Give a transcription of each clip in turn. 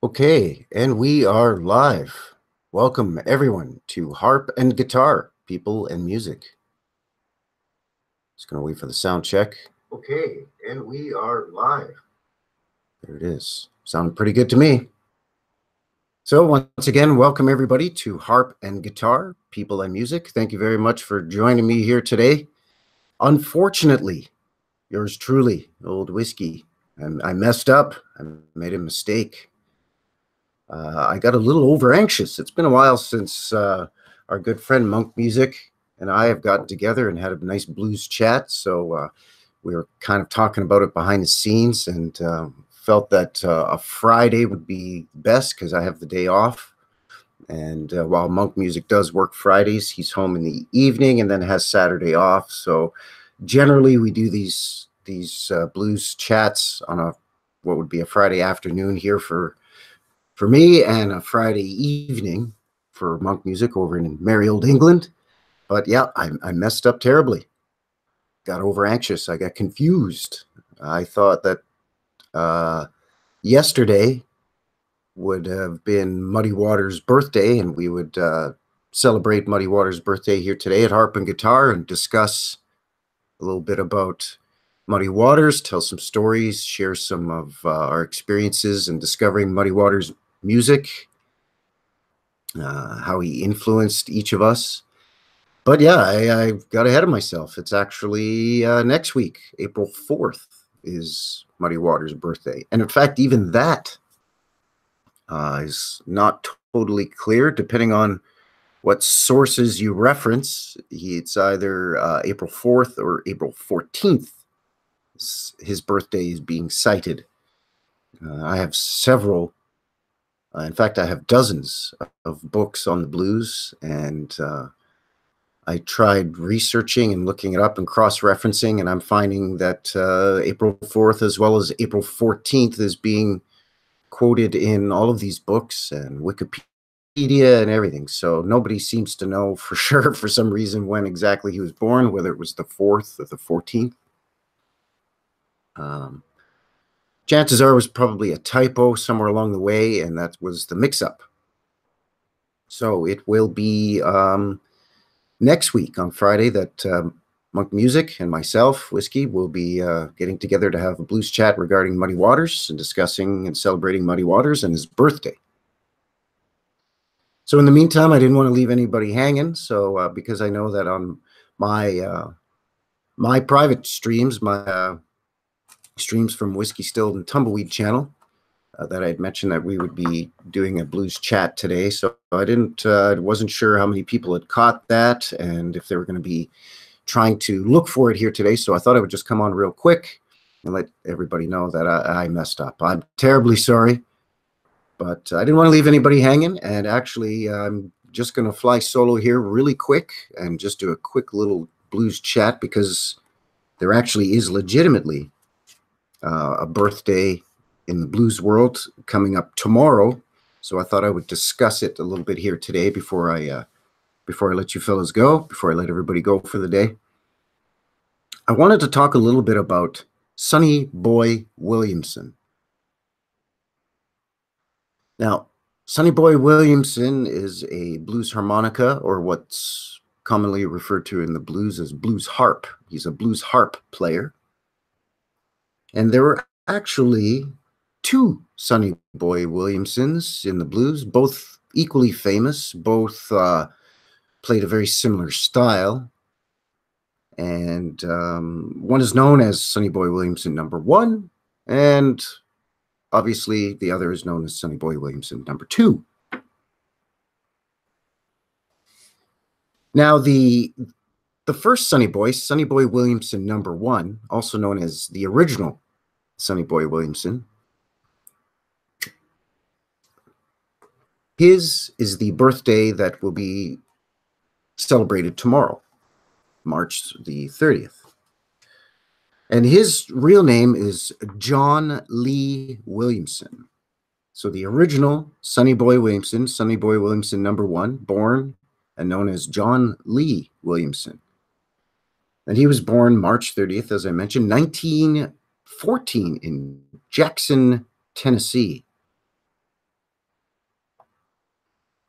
Okay, and we are live. Welcome everyone to Harp and Guitar, People and Music. Just going to wait for the sound check. Okay, and we are live. There it is. Sounding pretty good to me. So once again, welcome everybody to Harp and Guitar, People and Music. Thank you very much for joining me here today. Unfortunately, yours truly, Old Whiskey. I messed up. I made a mistake. I got a little over anxious. It's been a while since our good friend Monk Music and I have gotten together and had a nice blues chat. So we were kind of talking about it behind the scenes and felt that a Friday would be best because I have the day off. And while Monk Music does work Fridays, he's home in the evening and then has Saturday off. So generally, we do these blues chats on what would be a Friday afternoon here for me and a Friday evening for Monk Music over in merry old England. But yeah, I messed up terribly. Got over anxious. I got confused. I thought that yesterday would have been Muddy Waters' birthday, and we would celebrate Muddy Waters' birthday here today at Harp and Guitar and discuss a little bit about Muddy Waters, tell some stories, share some of our experiences in discovering Muddy Waters' music, how he influenced each of us. But yeah, I got ahead of myself. It's actually next week, April 4th, is Muddy Waters' birthday. And in fact, even that is not totally clear, depending on what sources you reference. It's either April 4th or April 14th. His birthday is being cited. I have several. In fact, I have dozens of books on the blues, and I tried researching and looking it up and cross-referencing, and I'm finding that April 4th as well as April 14th is being quoted in all of these books and Wikipedia and everything. So nobody seems to know for sure, for some reason, when exactly he was born, whether it was the 4th or the 14th. Chances are it was probably a typo somewhere along the way, and that was the mix-up. So it will be next week on Friday that Monk Music and myself, Whiskey, will be getting together to have a blues chat regarding Muddy Waters and discussing and celebrating Muddy Waters and his birthday. So in the meantime, I didn't want to leave anybody hanging. So because I know that on my private streams, my streams from Whiskey Stilled and Tumbleweed channel, that I had mentioned that we would be doing a blues chat today. So I wasn't sure how many people had caught that and if they were going to be trying to look for it here today. So I thought I would just come on real quick and let everybody know that I messed up. I'm terribly sorry, but I didn't want to leave anybody hanging. And actually, I'm just going to fly solo here really quick and just do a quick little blues chat because there actually is legitimately a birthday in the blues world coming up tomorrow. So I thought I would discuss it a little bit here today before I let you fellas go, before I let everybody go for the day. I wanted to talk a little bit about Sonny Boy Williamson. Now, Sonny Boy Williamson is a blues harmonica, or what's commonly referred to in the blues as blues harp. He's a blues harp player. And there were actually two Sonny Boy Williamsons in the blues, both equally famous, both played a very similar style. And one is known as Sonny Boy Williamson #1, and obviously the other is known as Sonny Boy Williamson #2. Now, the first Sonny Boy Williamson #1, also known as the original Sonny Boy Williamson, his is the birthday that will be celebrated tomorrow, March the 30th. And his real name is John Lee Williamson. So the original Sonny Boy Williamson #1, born and known as John Lee Williamson. And he was born March 30th, as I mentioned, 1914 in Jackson, Tennessee.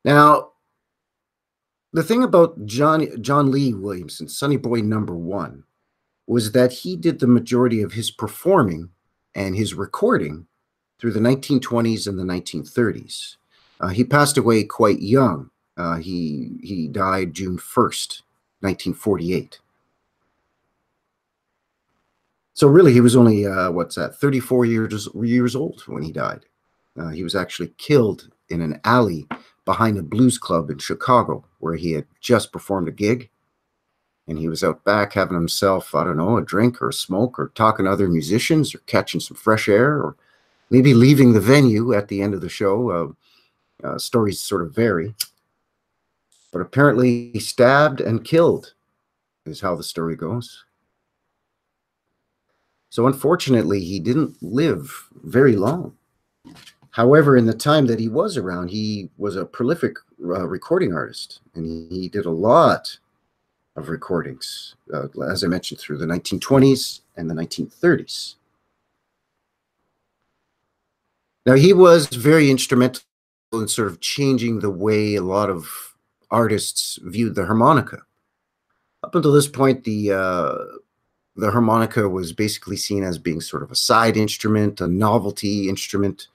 Now, the thing about John Lee Williamson, Sonny Boy #1, was that he did the majority of his performing and his recording through the 1920s and the 1930s. He passed away quite young. He died June 1st, 1948. So really, he was only, 34 years old when he died. He was actually killed in an alley behind a blues club in Chicago, where he had just performed a gig. And he was out back having himself, I don't know, a drink or a smoke, or talking to other musicians, or catching some fresh air, or maybe leaving the venue at the end of the show. Stories sort of vary. But apparently he stabbed and killed, is how the story goes. So unfortunately, he didn't live very long. However, in the time that he was around, he was a prolific recording artist, and he did a lot of recordings, as I mentioned, through the 1920s and the 1930s. Now, he was very instrumental in sort of changing the way a lot of artists viewed the harmonica. Up until this point, the harmonica was basically seen as being sort of a side instrument, a novelty instrument.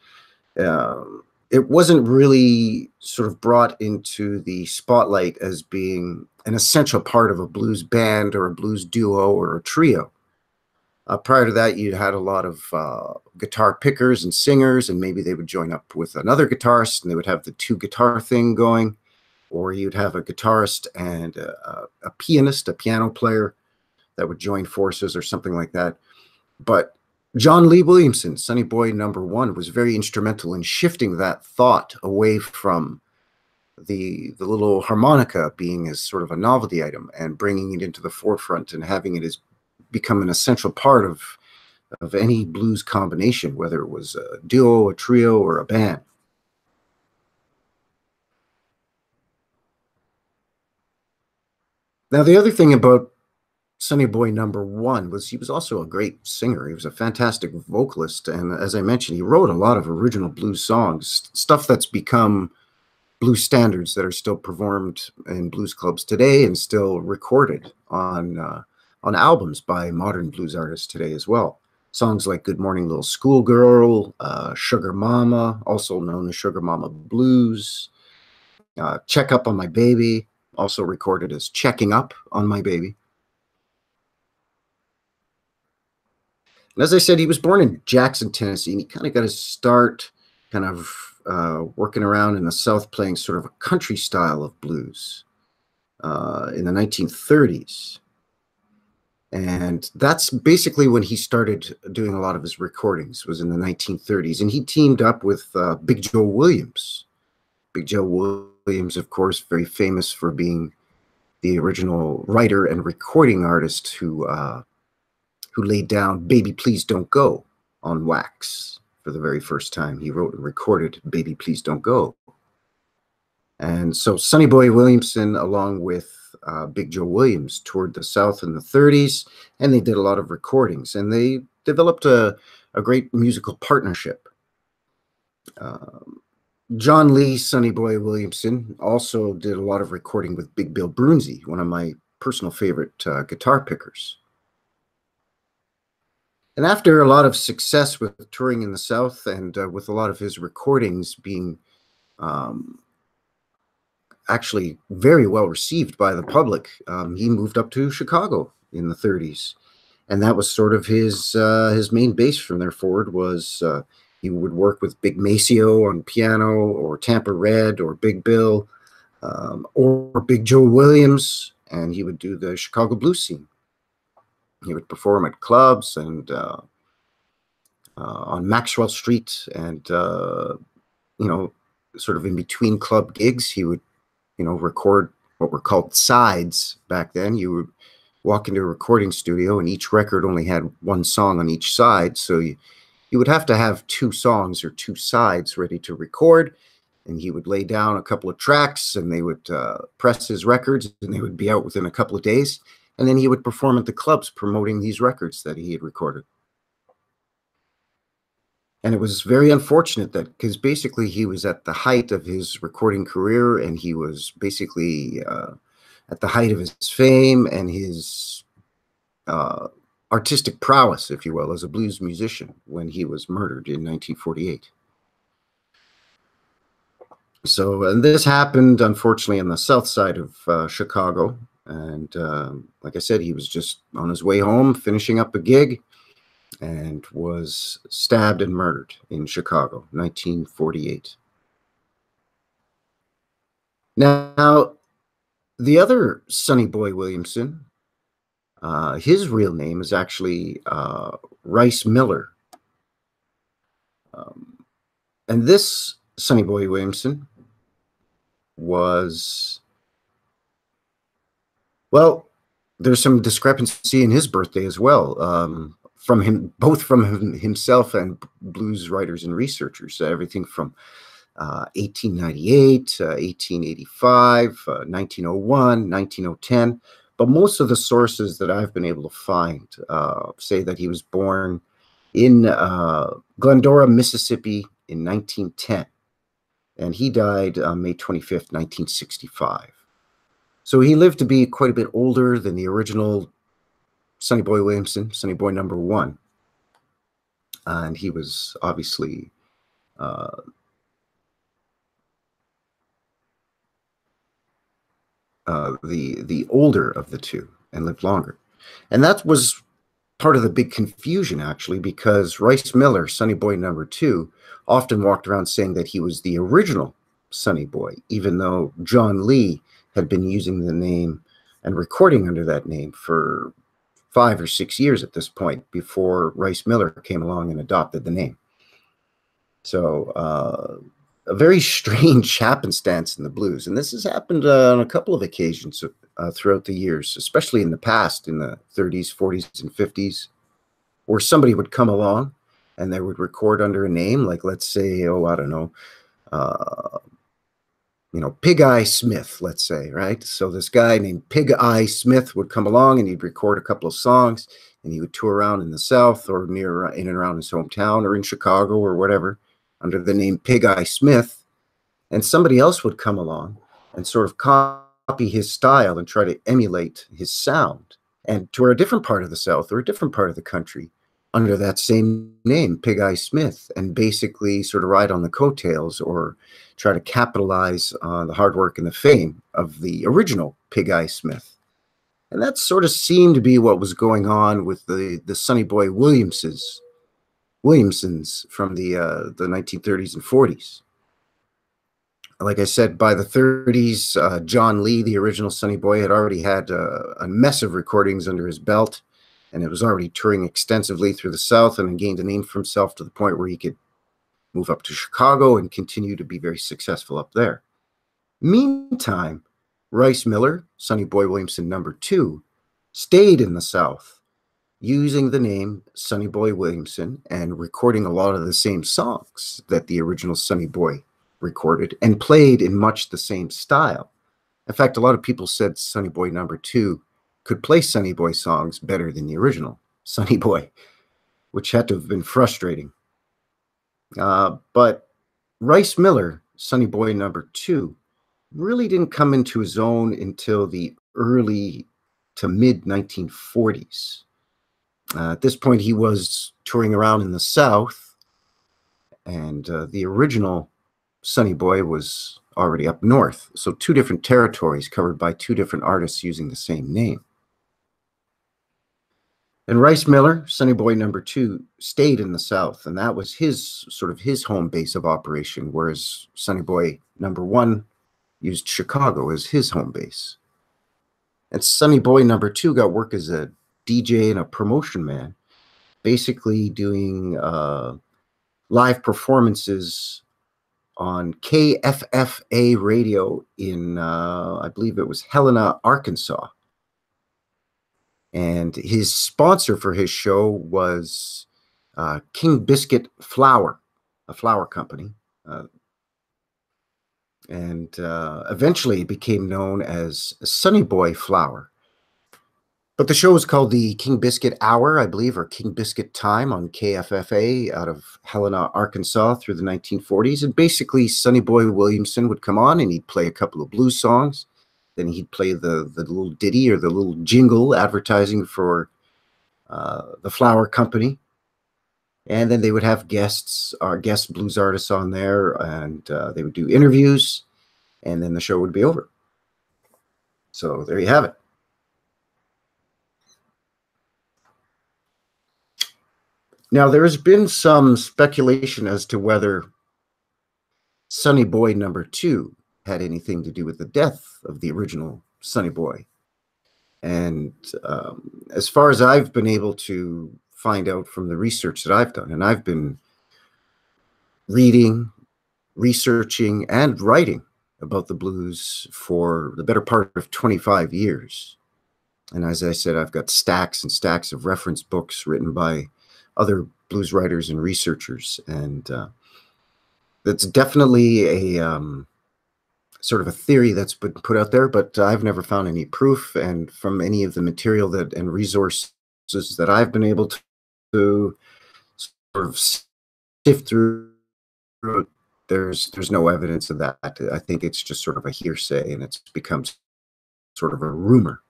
It wasn't really sort of brought into the spotlight as being an essential part of a blues band or a blues duo or a trio. Prior to that, you had a lot of guitar pickers and singers, and maybe they would join up with another guitarist, and they would have the two guitar thing going, or you'd have a guitarist and a pianist, a piano player, that would join forces or something like that. But John Lee Williamson, Sonny Boy #1, was very instrumental in shifting that thought away from the little harmonica being as sort of a novelty item and bringing it into the forefront and having it as become an essential part of any blues combination, whether it was a duo, a trio, or a band. Now, the other thing about Sonny Boy #1 was he was also a great singer. He was a fantastic vocalist, and as I mentioned, he wrote a lot of original blues songs, stuff that's become blues standards that are still performed in blues clubs today and still recorded on albums by modern blues artists today as well. Songs like Good Morning Little Schoolgirl, Sugar Mama, also known as Sugar Mama Blues, Check Up on My Baby, also recorded as Checking Up on My Baby. And as I said, he was born in Jackson, Tennessee, and he kind of got his start kind of working around in the South, playing sort of a country style of blues in the 1930s. And that's basically when he started doing a lot of his recordings, was in the 1930s. And he teamed up with Big Joe Williams. Big Joe Williams, of course, very famous for being the original writer and recording artist who laid down Baby Please Don't Go on wax for the very first time. He wrote and recorded Baby Please Don't Go. And so Sonny Boy Williamson, along with Big Joe Williams, toured the South in the 30s, and they did a lot of recordings, and they developed a great musical partnership. John Lee, Sonny Boy Williamson, also did a lot of recording with Big Bill Broonzy, one of my personal favorite guitar pickers. And after a lot of success with touring in the South and with a lot of his recordings being actually very well received by the public, he moved up to Chicago in the 30s. And that was sort of his main base from there forward. Was he would work with Big Maceo on piano, or Tampa Red, or Big Bill, or Big Joe Williams, and he would do the Chicago blues scene. He would perform at clubs and on Maxwell Street, and you know, sort of in between club gigs, he would, you know, record what were called sides back then. You would walk into a recording studio, and each record only had one song on each side, so you would have to have two songs or two sides ready to record. And he would lay down a couple of tracks, and they would press his records, and they would be out within a couple of days. And then he would perform at the clubs promoting these records that he had recorded. And it was very unfortunate that, because basically he was at the height of his recording career, and he was basically at the height of his fame and his artistic prowess, if you will, as a blues musician when he was murdered in 1948. So, and this happened, unfortunately, on the south side of Chicago. And like I said, he was just on his way home, finishing up a gig, and was stabbed and murdered in Chicago, 1948. Now, the other Sonny Boy Williamson, his real name is actually Rice Miller. And this Sonny Boy Williamson was, well, there's some discrepancy in his birthday as well, from him, both from himself and blues writers and researchers. Everything from 1898, 1885, 1901, 1910. But most of the sources that I've been able to find say that he was born in Glendora, Mississippi in 1910. And he died on May 25th, 1965. So he lived to be quite a bit older than the original Sonny Boy Williamson, Sonny Boy number 1. And he was obviously the older of the two and lived longer. And that was part of the big confusion, actually, because Rice Miller, Sonny Boy number 2, often walked around saying that he was the original Sonny Boy, even though John Lee had been using the name and recording under that name for 5 or 6 years at this point, before Rice Miller came along and adopted the name. So a very strange happenstance in the blues. And this has happened on a couple of occasions throughout the years, especially in the past, in the 30s, 40s, and 50s, where somebody would come along and they would record under a name, like, let's say, oh, I don't know, Pig Eye Smith, let's say, right? So this guy named Pig Eye Smith would come along and he'd record a couple of songs, and he would tour around in the South or near in and around his hometown or in Chicago or whatever under the name Pig Eye Smith. And somebody else would come along and sort of copy his style and try to emulate his sound and tour a different part of the South or a different part of the country under that same name, Pig Eye Smith, and basically sort of ride on the coattails or try to capitalize on the hard work and the fame of the original Pig Eye Smith. And that sort of seemed to be what was going on with the Sonny Boy Williamsons from the 1930s and 40s. Like I said, by the 30s, John Lee, the original Sonny Boy, had already had a mess of recordings under his belt, and it was already touring extensively through the South, and gained a name for himself to the point where he could move up to Chicago and continue to be very successful up there. Meantime, Rice Miller, Sonny Boy Williamson number 2, stayed in the South, using the name Sonny Boy Williamson and recording a lot of the same songs that the original Sonny Boy recorded and played in much the same style. In fact, a lot of people said Sonny Boy number 2 could play Sonny Boy songs better than the original Sonny Boy, which had to have been frustrating. But Rice Miller, Sonny Boy number 2, really didn't come into his own until the early to mid 1940s. At this point, he was touring around in the South, and the original Sonny Boy was already up north. So 2 different territories covered by 2 different artists using the same name. And Rice Miller, Sonny Boy number 2, stayed in the South, and that was his home base of operation, whereas Sonny Boy number 1 used Chicago as his home base. And Sonny Boy number 2 got work as a DJ and a promotion man, basically doing live performances on KFFA radio in, I believe it was Helena, Arkansas. And his sponsor for his show was King Biscuit Flour, a flour company. And eventually it became known as Sonny Boy Flour. But the show was called the King Biscuit Hour, I believe, or King Biscuit Time on KFFA out of Helena, Arkansas through the 1940s. And basically, Sonny Boy Williamson would come on and he'd play a couple of blues songs. Then he'd play the little ditty or the little jingle advertising for the flour company. And then they would have guest blues artists on there, and they would do interviews, and then the show would be over. So there you have it. Now, there's been some speculation as to whether Sonny Boy #2 had anything to do with the death of the original Sonny Boy. And as far as I've been able to find out from the research that I've done, and I've been reading, researching, and writing about the blues for the better part of 25 years. And as I said, I've got stacks and stacks of reference books written by other blues writers and researchers. And that's definitely a sort of a theory that's been put out there, but I've never found any proof. And from any of the material that and resources that I've been able to sort of sift through, there's no evidence of that. I think it's just sort of a hearsay, and it's become sort of a rumor.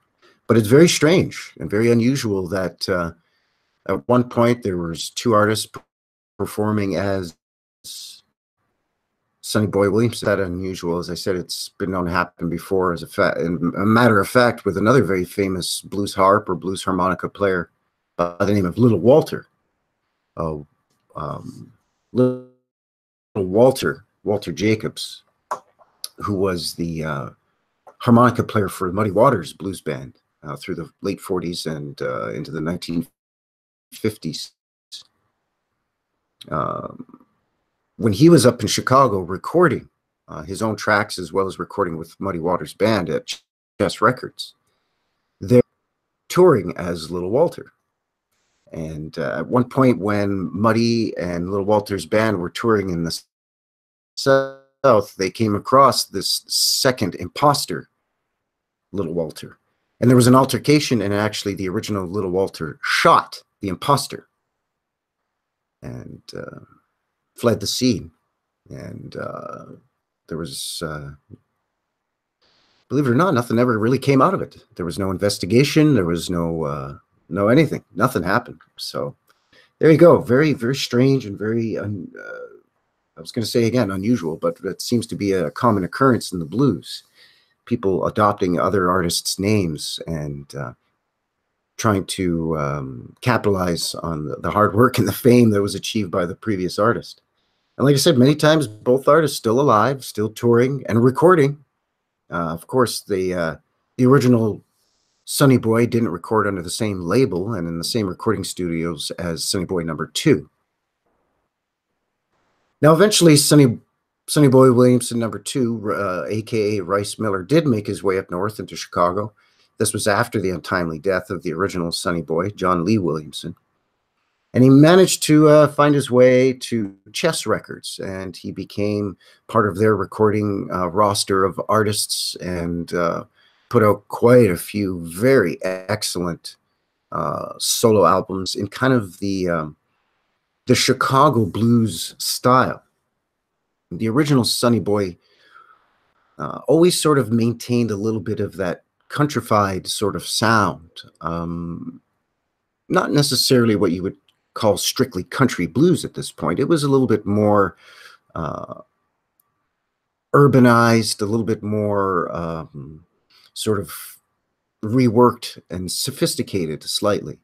But it's very strange and very unusual that at one point there was 2 artists performing as Sonny Boy Williamson. That unusual, as I said, it's been known to happen before. As a matter of fact, with another very famous blues harp or blues harmonica player by the name of Little Walter. Little Walter Jacobs, who was the harmonica player for Muddy Waters Blues Band through the late 40s and into the 1950s. When he was up in Chicago recording his own tracks as well as recording with Muddy Waters Band at Chess Records, they're touring as Little Walter. And at one point when Muddy and Little Walter's band were touring in the South, they came across this second imposter, Little Walter. And there was an altercation, and actually the original Little Walter shot the imposter and fled the scene. And there was, believe it or not, nothing ever really came out of it. There was no investigation. There was no anything. Nothing happened. So there you go. Very, very strange and very, I was going to say again, unusual, but it seems to be a common occurrence in the blues. People adopting other artists' names and trying to capitalize on the hard work and the fame that was achieved by the previous artist. And like I said, many times both artists still alive, still touring and recording. Of course, the original Sonny Boy didn't record under the same label and in the same recording studios as Sonny Boy #2. Now, eventually, Sonny Boy Williamson #2, aka Rice Miller, did make his way up north into Chicago. This was after the untimely death of the original Sonny Boy, John Lee Williamson. And he managed to find his way to Chess Records, and he became part of their recording roster of artists and put out quite a few very excellent solo albums in kind of the Chicago blues style. The original Sonny Boy always sort of maintained a little bit of that countrified sort of sound. Not necessarily what you would call strictly country blues at this point. It was a little bit more urbanized, a little bit more sort of reworked and sophisticated slightly.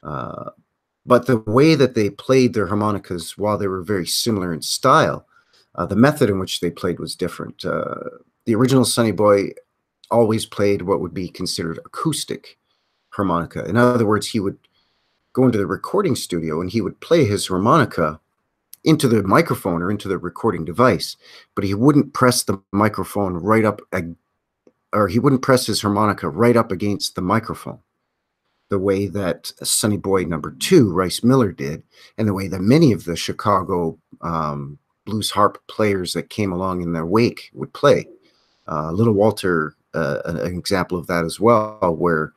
But the way that they played their harmonicas, while they were very similar in style, the method in which they played was different. The original Sonny Boy always played what would be considered acoustic harmonica. In other words, he would go into the recording studio and he would play his harmonica into the microphone or into the recording device, but he wouldn't press the microphone right up, or he wouldn't press his harmonica right up against the microphone, the way that Sonny Boy #2, Rice Miller, did, and the way that many of the Chicago blues harp players that came along in their wake would play. Little Walter, an example of that as well, where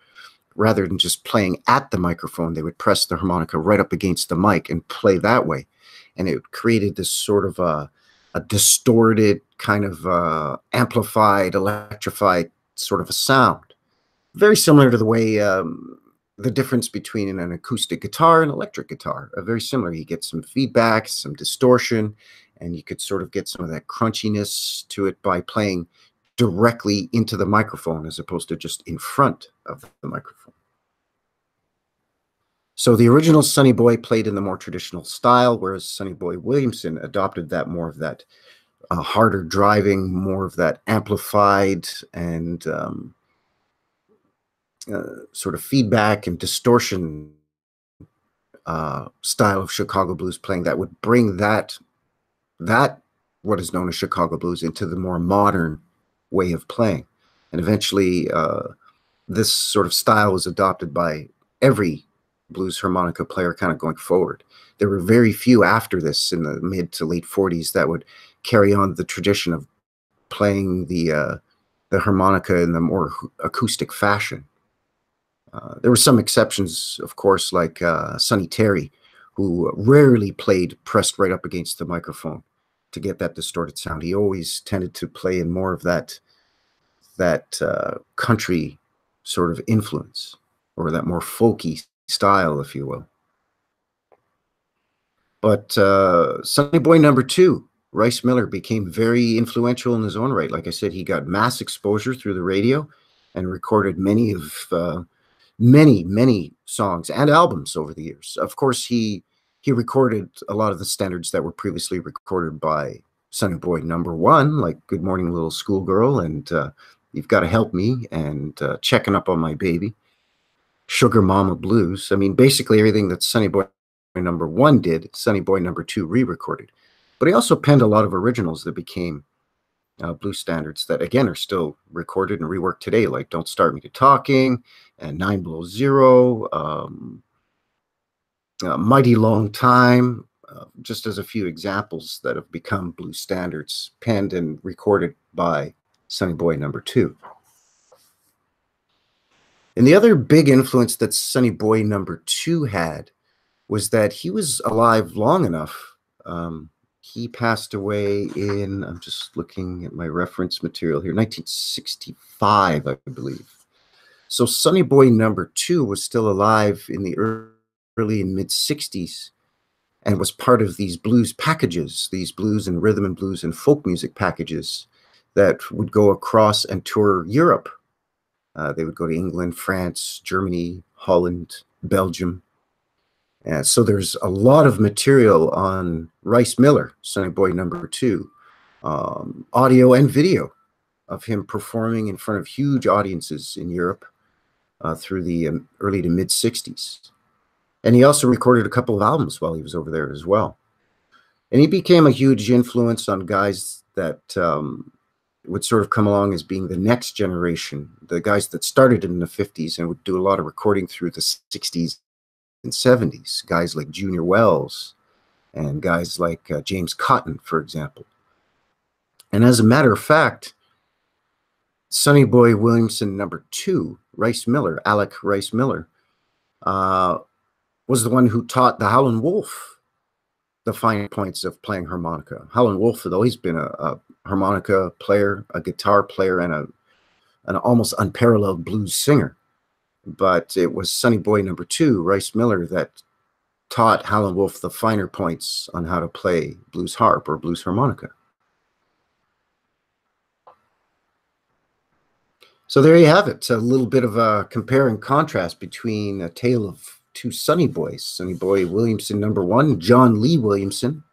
rather than just playing at the microphone, they would press the harmonica right up against the mic and play that way. And it created this sort of a distorted, kind of amplified, electrified sort of a sound. Very similar to the way the difference between an acoustic guitar and electric guitar. Very similar. You get some feedback, some distortion, and you could sort of get some of that crunchiness to it by playing directly into the microphone as opposed to just in front of the microphone. So the original Sonny Boy played in the more traditional style, whereas Sonny Boy Williamson adopted that more of that harder driving, more of that amplified and sort of feedback and distortion style of Chicago blues playing that would bring that what is known as Chicago blues into the more modern way of playing. And eventually this sort of style was adopted by every blues harmonica player kind of going forward. There were very few after this in the mid to late 40s that would carry on the tradition of playing the harmonica in the more acoustic fashion. There were some exceptions, of course, like Sonny Terry, who rarely played pressed right up against the microphone to get that distorted sound. He always tended to play in more of that country sort of influence, or that more folky style, if you will. But Sonny Boy #2, Rice Miller, became very influential in his own right. Like I said, he got mass exposure through the radio and recorded many songs and albums over the years. Of course, he recorded a lot of the standards that were previously recorded by Sonny Boy #1, like Good Morning Little Schoolgirl and You've Got to Help Me and Checking Up on My Baby, Sugar Mama Blues. I mean, basically everything that Sonny Boy #1 did, Sonny Boy #2 re-recorded. But he also penned a lot of originals that became blues standards that, again, are still recorded and reworked today, like Don't Start Me to Talking and 9 Below Zero, Mighty Long Time, just as a few examples that have become blues standards penned and recorded by Sonny Boy #2. And the other big influence that Sonny Boy #2 had was that he was alive long enough. He passed away in, I'm just looking at my reference material here, 1965, I believe. So Sonny Boy #2 was still alive in the early and mid-60s and was part of these blues packages, these blues and rhythm and blues and folk music packages that would go across and tour Europe. They would go to England, France, Germany, Holland, Belgium. So there's a lot of material on Rice Miller, Sonny Boy #2, audio and video of him performing in front of huge audiences in Europe through the early to mid-60s. And he also recorded a couple of albums while he was over there as well. And he became a huge influence on guys that would sort of come along as being the next generation, the guys that started in the 50s and would do a lot of recording through the 60s and 70s, guys like Junior Wells and guys like James Cotton, for example. And as a matter of fact, Sonny Boy Williamson #2, Rice Miller, Alec Rice Miller, was the one who taught the Howlin' Wolf the fine points of playing harmonica. Howlin' Wolf had always been a harmonica player, a guitar player, and an almost unparalleled blues singer. But it was Sonny Boy #2, Rice Miller, that taught Howlin' Wolf the finer points on how to play blues harp or blues harmonica. So there you have it, a little bit of a compare and contrast between a tale of two Sonny Boys. Sonny Boy Williamson #1, John Lee Williamson,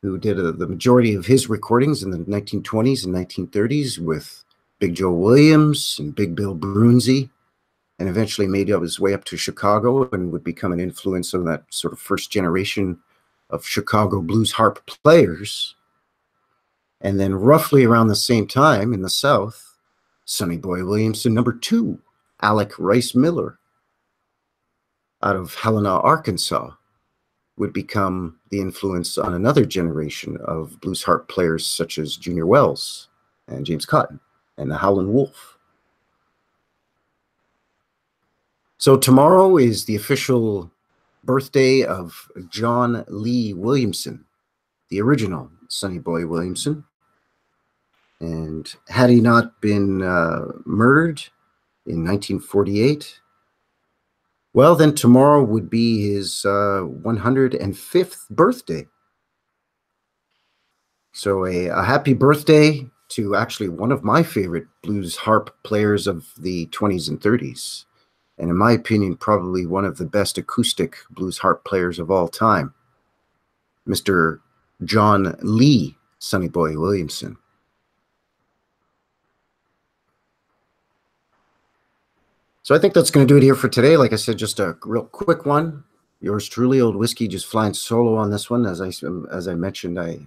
who did the majority of his recordings in the 1920s and 1930s with Big Joe Williams and Big Bill Broonzy, and eventually made his way up to Chicago and would become an influence on that sort of first generation of Chicago blues harp players. And then roughly around the same time in the South, Sonny Boy Williamson #2, Alec Rice Miller, out of Helena, Arkansas, would become the influence on another generation of blues harp players such as Junior Wells and James Cotton and the Howlin' Wolf. So tomorrow is the official birthday of John Lee Williamson, the original Sonny Boy Williamson. And had he not been murdered in 1948, well, then tomorrow would be his 105th birthday. So a happy birthday to actually one of my favorite blues harp players of the 20s and 30s. And in my opinion, probably one of the best acoustic blues harp players of all time, Mr. John Lee Sonny Boy Williamson. So I think that's going to do it here for today. Like I said, just a real quick one. Yours truly, Old Whiskey, just flying solo on this one. As I mentioned, I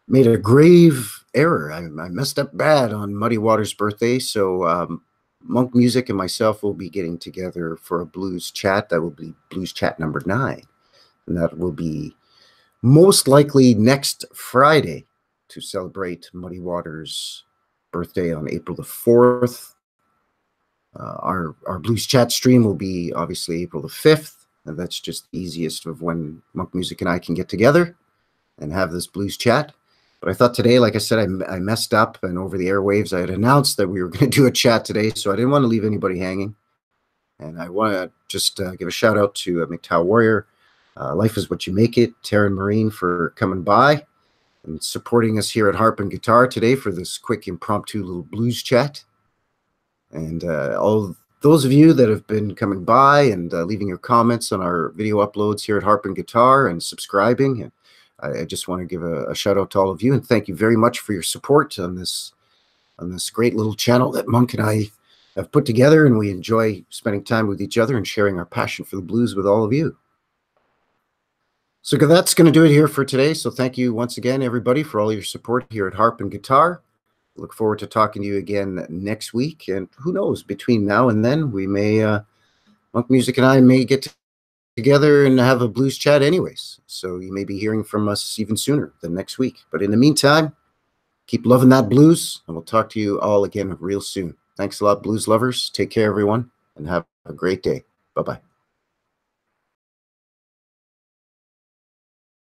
made a grave error. I messed up bad on Muddy Waters' birthday. So Monk Music and myself will be getting together for a blues chat. That will be blues chat number 9. And that will be most likely next Friday to celebrate Muddy Waters' birthday on April the 4th. Our blues chat stream will be obviously April the 5th. And that's just the easiest of when Monk Music and I can get together and have this blues chat. But I thought today, like I said, I messed up, and over the airwaves, I had announced that we were going to do a chat today, so I didn't want to leave anybody hanging. And I want to just give a shout out to McTowell Warrior, Life is What You Make It, Taryn Marine for coming by and supporting us here at Harp and Guitar today for this quick impromptu little blues chat. And all those of you that have been coming by and leaving your comments on our video uploads here at Harp and Guitar and subscribing, I just want to give a shout out to all of you and thank you very much for your support on this great little channel that Monk and I have put together, and we enjoy spending time with each other and sharing our passion for the blues with all of you. So that's going to do it here for today. So thank you once again, everybody, for all your support here at Harp and Guitar. Look forward to talking to you again next week, and who knows, between now and then, we may Monk Music and I may get together and have a blues chat anyways. So you may be hearing from us even sooner than next week. But in the meantime, keep loving that blues, and we'll talk to you all again real soon. Thanks a lot, blues lovers. Take care, everyone, and have a great day. Bye-bye.